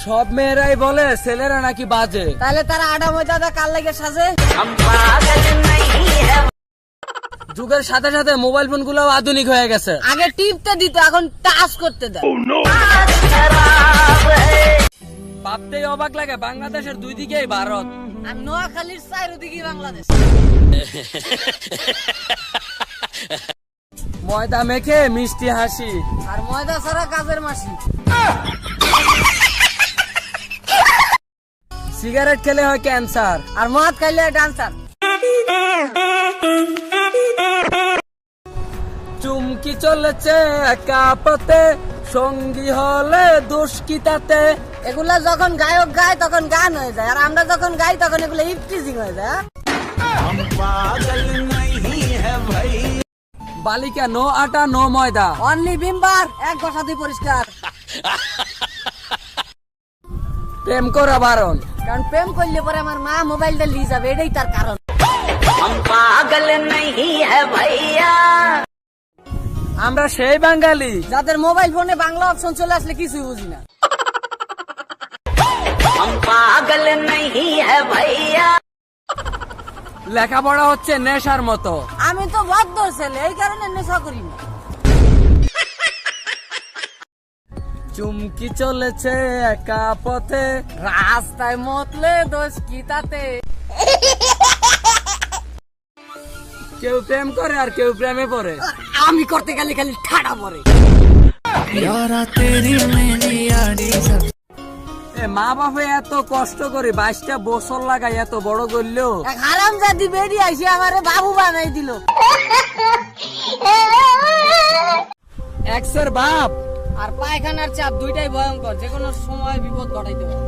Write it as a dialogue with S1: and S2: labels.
S1: সব মেয়েরাই বলে ছেলেরা নাকি বাজে,
S2: তাহলে তারা আডা ময়দা কার লাগে সাজে?
S1: যুগের সাথে সাথে মোবাইল ফোন গুলো আধুনিক হয়ে গেছে।
S2: আগে টিপতে দিত, এখন টাচ করতে দেয়।
S1: ভাবতেই অবাক লাগে বাংলাদেশের দুই দিকেই ভারত,
S2: আর নোয়াখালীর চারিদিকে বাংলাদেশ।
S1: ময়দা মেখে মিষ্টি হাসি,
S2: আর ময়দা ছাড়া কাজের মাসি।
S1: সিগারেট খেলে হয় ক্যান্সার,
S2: আর মদ খাইলে ডান্সার।
S1: চুমকি চলেছে একা পথে, সঙ্গী হলে দোষ কি তাতে।
S2: এগুলা যখন গায়ক গায় তখন গান হয়ে যায়, আর আমরা যখন গাই তখন এগুলো ইপটিজিং হয়ে যায়।
S1: বালিকা নো আটা নো ময়দা,
S2: অনলি বিম্বার, এক ঘষা দুই পরিষ্কার।
S1: প্রেম করা বারণ,
S2: কারণ প্রেম করলে পরে আমার মা মোবাইলটা নিয়ে যাবে, এটাই তার কারণ।
S1: আমরা সেই বাঙালি
S2: যাদের মোবাইল ফোনে বাংলা অপশন চলে আসলে কিছুই বুঝি না।
S1: লেখাপড়া হচ্ছে নেশার মতো।
S2: আমি তো বদ্ধ ছেলে, এই কারণে নেশা করি না।
S1: চুমকি চলেছে একা পথে,
S2: রাস্তায় মতলে দোষ কি তাতে।
S1: কেউ প্রেম করে আর কেউ প্রেমে পড়ে।
S2: আমি করতে গেলে খালি ঠাডা পড়ে।
S1: মা বাপে এত কষ্ট করে 22টা বছর লাগাই এত বড় করলো,
S2: এক হারামজাদি বেরিয়ে আইসে আমারে বাবু বানাই দিল।
S1: এক্সের বাপ
S2: আর পায়খানার চাপ দুইটাই ভয়ঙ্কর, যে কোনো সময় বিপদ ঘটাইতে পারে।